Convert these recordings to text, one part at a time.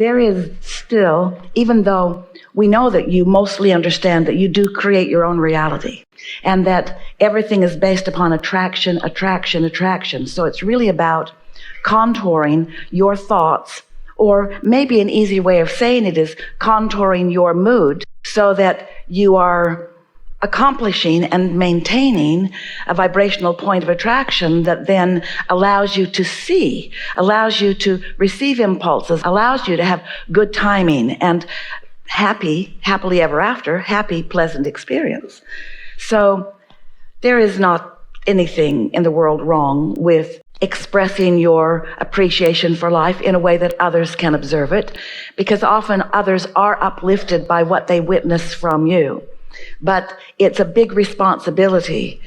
there is still, even though we know that you mostly understand that you do create your own reality and that everything is based upon attraction, attraction, attraction. So it's really about contouring your thoughts, or maybe an easy way of saying it is contouring your mood so that you are accomplishing and maintaining a vibrational point of attraction that then allows you to see, allows you to receive impulses, allows you to have good timing and happily ever after, happy, pleasant experience. So there is not anything in the world wrong with expressing your appreciation for life in a way that others can observe it, because often others are uplifted by what they witness from you. But it's a big responsibility,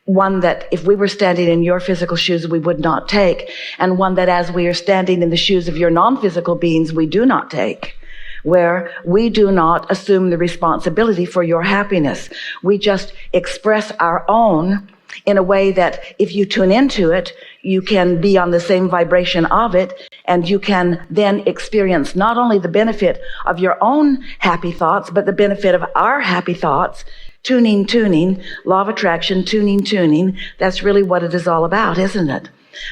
one that if we were standing in your physical shoes, we would not take, and one that as we are standing in the shoes of your non-physical beings, we do not take, where we do not assume the responsibility for your happiness. We just express our own in a way that if you tune into it, you can be on the same vibration of it, and you can then experience not only the benefit of your own happy thoughts, but the benefit of our happy thoughts. Tuning, law of attraction, tuning. That's really what it is all about, isn't it?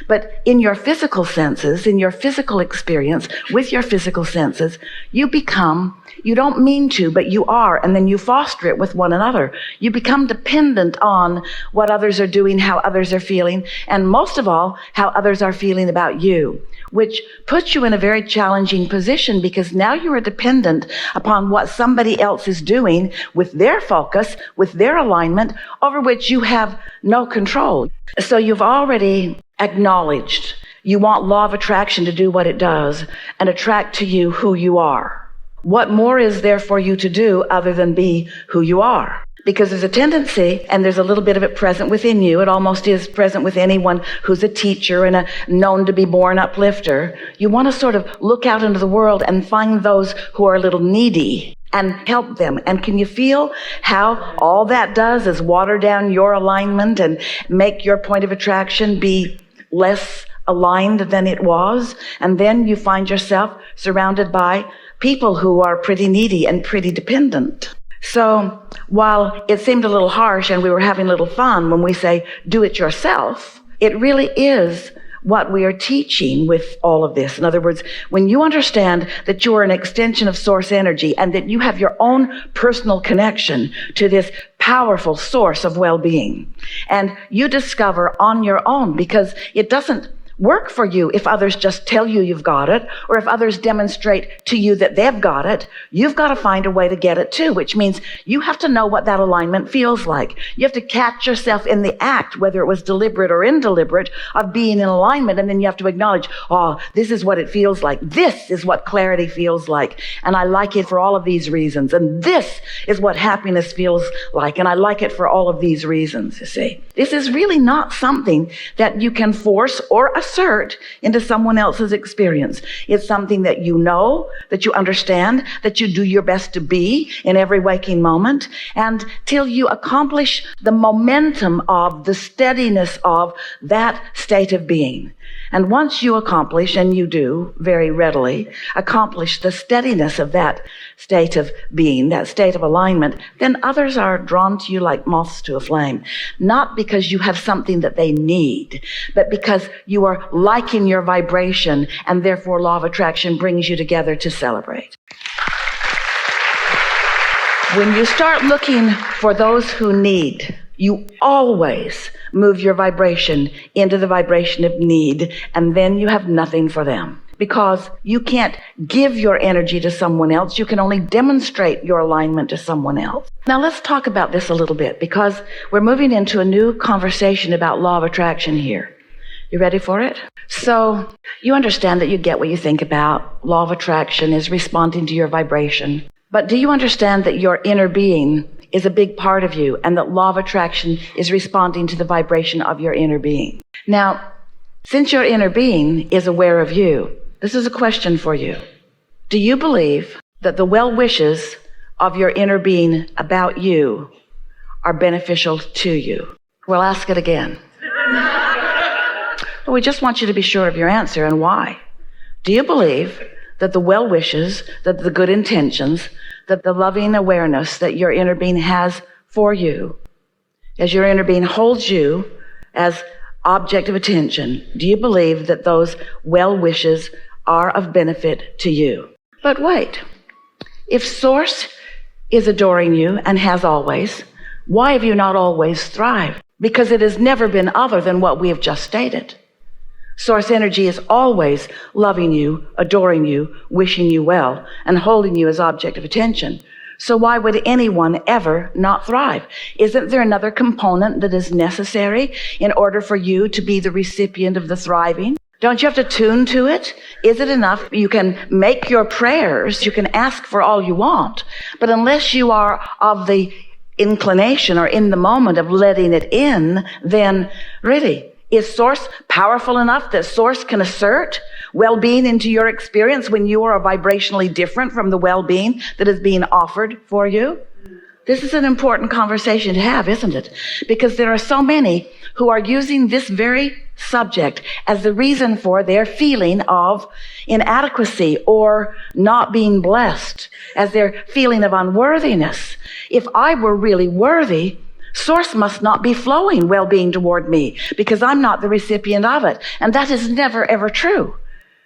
But in your physical senses, in your physical experience, with your physical senses, you become, you don't mean to, but you are, and then you foster it with one another. You become dependent on what others are doing, how others are feeling, and most of all, how others are feeling about you, which puts you in a very challenging position, because now you are dependent upon what somebody else is doing with their focus, with their alignment, over which you have no control. So you've already acknowledged you want law of attraction to do what it does and attract to you who you are. What more is there for you to do other than be who you are? Because there's a tendency, and there's a little bit of it present within you. It almost is present with anyone who's a teacher and a known to be born uplifter. You want to sort of look out into the world and find those who are a little needy and help them. And can you feel how all that does is water down your alignment and make your point of attraction be less aligned than it was? And then you find yourself surrounded by people who are pretty needy and pretty dependent. So while it seemed a little harsh and we were having a little fun when we say do it yourself, it really is what we are teaching with all of this. In other words, when you understand that you are an extension of source energy and that you have your own personal connection to this powerful source of well-being, and you discover on your own, because it doesn't work for you if others just tell you you've got it, or if others demonstrate to you that they've got it. You've got to find a way to get it too, which means you have to know what that alignment feels like. You have to catch yourself in the act, whether it was deliberate or indeliberate, of being in alignment, and then you have to acknowledge, oh, this is what it feels like. This is what clarity feels like, and I like it for all of these reasons. And this is what happiness feels like, and I like it for all of these reasons, you see. This is really not something that you can force or assert into someone else's experience. It's something that you know, that you understand, that you do your best to be in every waking moment, and till you accomplish the momentum of, the steadiness of that state of being. And once you accomplish, and you do very readily, accomplish the steadiness of that state of being, that state of alignment, then others are drawn to you like moths to a flame. Not because you have something that they need, but because you are liking your vibration, and therefore law of attraction brings you together to celebrate. When you start looking for those who need, you always move your vibration into the vibration of need, and then you have nothing for them. Because you can't give your energy to someone else. You can only demonstrate your alignment to someone else. Now let's talk about this a little bit, because we're moving into a new conversation about law of attraction here. You ready for it? So you understand that you get what you think about. Law of attraction is responding to your vibration. But do you understand that your inner being is a big part of you, and that law of attraction is responding to the vibration of your inner being? Now, since your inner being is aware of you, this is a question for you. Do you believe that the well wishes of your inner being about you are beneficial to you? We'll ask it again. But we just want you to be sure of your answer, and why. Do you believe that the well wishes, that the good intentions, that the loving awareness that your inner being has for you, as your inner being holds you as object of attention, do you believe that those well wishes are of benefit to you? But wait, if Source is adoring you and has always, why have you not always thrived? Because it has never been other than what we have just stated. Source energy is always loving you, adoring you, wishing you well, and holding you as object of attention. So why would anyone ever not thrive? Isn't there another component that is necessary in order for you to be the recipient of the thriving? Don't you have to tune to it? Is it enough? You can make your prayers, you can ask for all you want, but unless you are of the inclination or in the moment of letting it in, then really, is Source powerful enough that Source can assert well-being into your experience when you are vibrationally different from the well-being that is being offered for you? This is an important conversation to have, isn't it? Because there are so many who are using this very subject as the reason for their feeling of inadequacy or not being blessed, as their feeling of unworthiness. If I were really worthy, Source must not be flowing well-being toward me because I'm not the recipient of it. And that is never, ever true.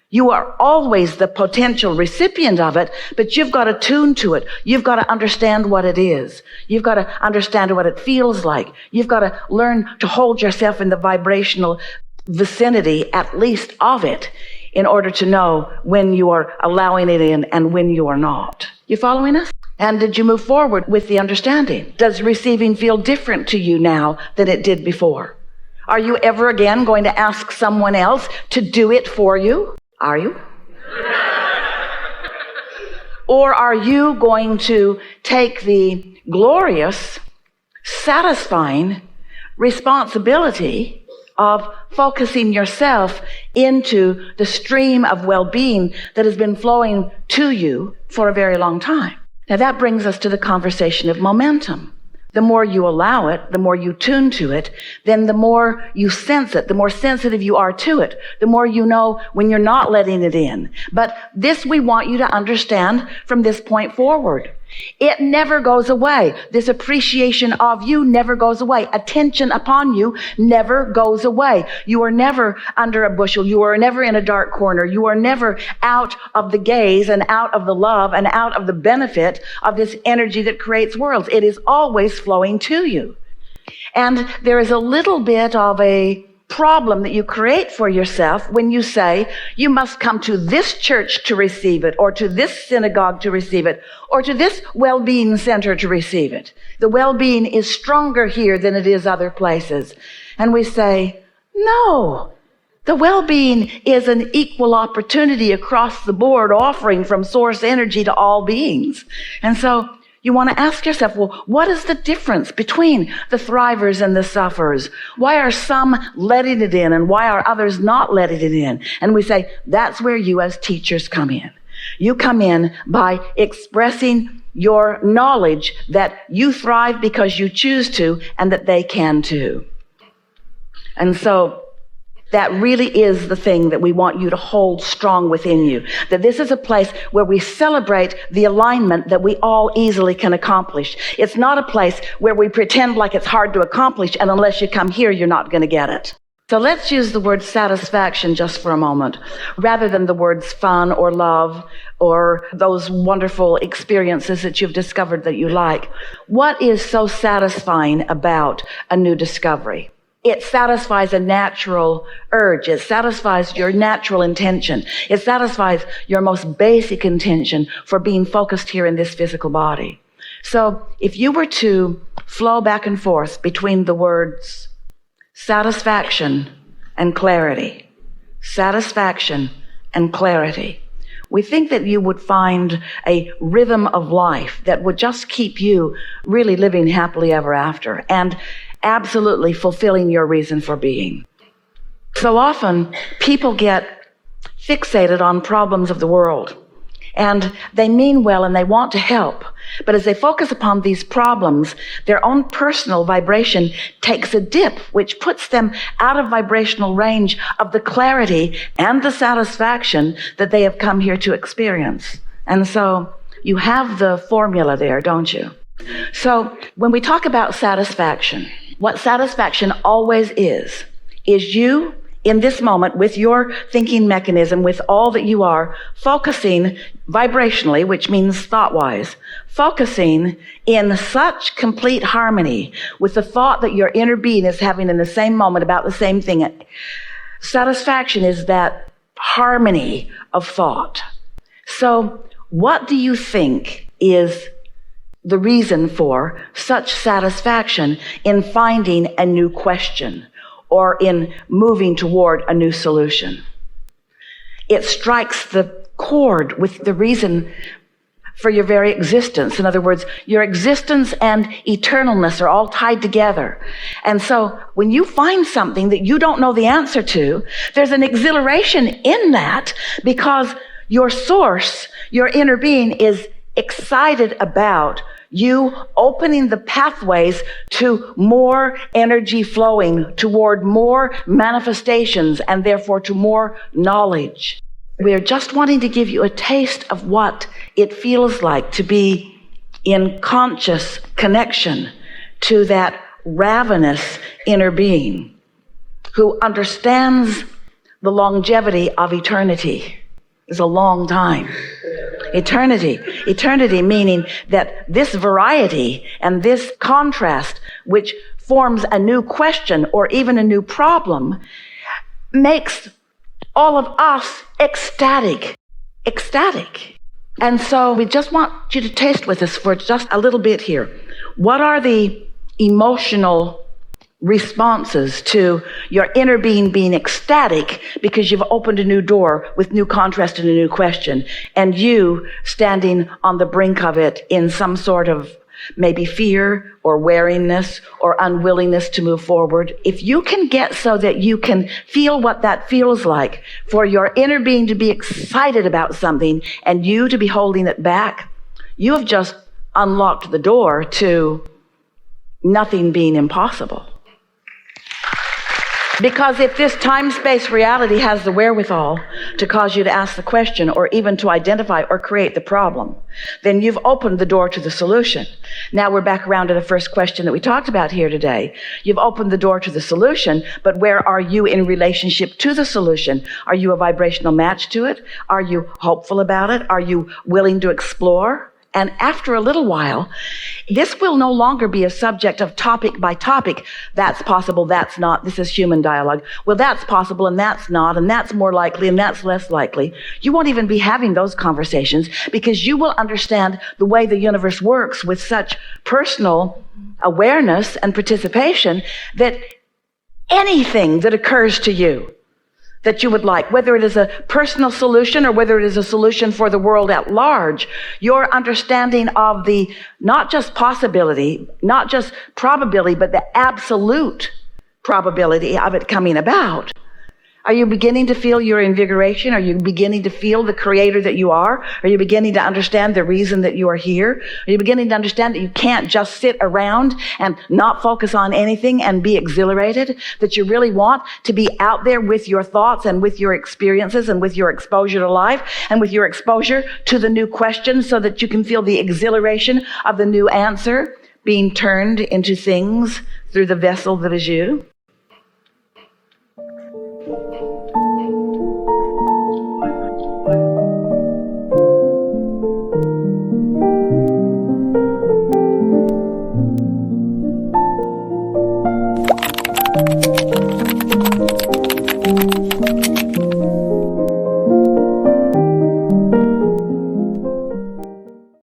You are always the potential recipient of it, but you've got to tune to it. You've got to understand what it is. You've got to understand what it feels like. You've got to learn to hold yourself in the vibrational vicinity, at least of it, in order to know when you are allowing it in and when you are not. You following us? And did you move forward with the understanding? Does receiving feel different to you now than it did before? Are you ever again going to ask someone else to do it for you? Are you? Or are you going to take the glorious, satisfying responsibility of focusing yourself into the stream of well-being that has been flowing to you for a very long time? Now that brings us to the conversation of momentum. The more you allow it, the more you tune to it, then the more you sense it, the more sensitive you are to it, the more you know when you're not letting it in. But this we want you to understand from this point forward. It never goes away. This appreciation of you never goes away. Attention upon you never goes away. You are never under a bushel. You are never in a dark corner. You are never out of the gaze and out of the love and out of the benefit of this energy that creates worlds. It is always flowing to you. And there is a little bit of a problem that you create for yourself when you say you must come to this church to receive it, or to this synagogue to receive it, or to this well-being center to receive it. The well-being is stronger here than it is other places. And we say, no, the well-being is an equal opportunity across the board offering from Source energy to all beings. And so you want to ask yourself, well, what is the difference between the thrivers and the sufferers? Why are some letting it in and why are others not letting it in? And we say, that's where you as teachers come in. You come in by expressing your knowledge that you thrive because you choose to and that they can too. And so that really is the thing that we want you to hold strong within you. That this is a place where we celebrate the alignment that we all easily can accomplish. It's not a place where we pretend like it's hard to accomplish, and unless you come here, you're not going to get it. So let's use the word satisfaction just for a moment, rather than the words fun or love or those wonderful experiences that you've discovered that you like. What is so satisfying about a new discovery? It satisfies a natural urge. It satisfies your natural intention. It satisfies your most basic intention for being focused here in this physical body. So if you were to flow back and forth between the words satisfaction and clarity, satisfaction and clarity, we think that you would find a rhythm of life that would just keep you really living happily ever after and absolutely fulfilling your reason for being. So often, people get fixated on problems of the world, and they mean well and they want to help, But as they focus upon these problems, their own personal vibration takes a dip, which puts them out of vibrational range of the clarity and the satisfaction that they have come here to experience. And so you have the formula there, don't you? So when we talk about satisfaction, what satisfaction always is you in this moment with your thinking mechanism, with all that you are, focusing vibrationally, which means thought-wise, focusing in such complete harmony with the thought that your inner being is having in the same moment about the same thing. Satisfaction is that harmony of thought. So what do you think is the reason for such satisfaction in finding a new question or in moving toward a new solution? It strikes the chord with the reason for your very existence. In other words, your existence and eternalness are all tied together. And so when you find something that you don't know the answer to, there's an exhilaration in that because your source, your inner being, is excited about you opening the pathways to more energy flowing toward more manifestations and therefore to more knowledge. We are just wanting to give you a taste of what it feels like to be in conscious connection to that ravenous inner being who understands the longevity of eternity. Is a long time. Eternity meaning that this variety and this contrast, which forms a new question or even a new problem, makes all of us ecstatic. And so we just want you to taste with us for just a little bit here. What are the emotional responses to your inner being ecstatic because you've opened a new door with new contrast and a new question, and you standing on the brink of it in some sort of maybe fear or wariness or unwillingness to move forward? If you can get so that you can feel what that feels like for your inner being to be excited about something and you to be holding it back, you have just unlocked the door to nothing being impossible. Because if this time-space reality has the wherewithal to cause you to ask the question or even to identify or create the problem, then you've opened the door to the solution. Now we're back around to the first question that we talked about here today. You've opened the door to the solution, but where are you in relationship to the solution? Are you a vibrational match to it? Are you hopeful about it? Are you willing to explore? And after a little while, this will no longer be a subject of topic by topic. That's possible, that's not. This is human dialogue. Well, that's possible, and that's not, and that's more likely, and that's less likely. You won't even be having those conversations because you will understand the way the universe works with such personal awareness and participation that anything that occurs to you that you would like, whether it is a personal solution or whether it is a solution for the world at large, your understanding of the not just possibility, not just probability, but the absolute probability of it coming about. Are you beginning to feel your invigoration? Are you beginning to feel the creator that you are? Are you beginning to understand the reason that you are here? Are you beginning to understand that you can't just sit around and not focus on anything and be exhilarated? That you really want to be out there with your thoughts and with your experiences and with your exposure to life and with your exposure to the new questions so that you can feel the exhilaration of the new answer being turned into things through the vessel that is you?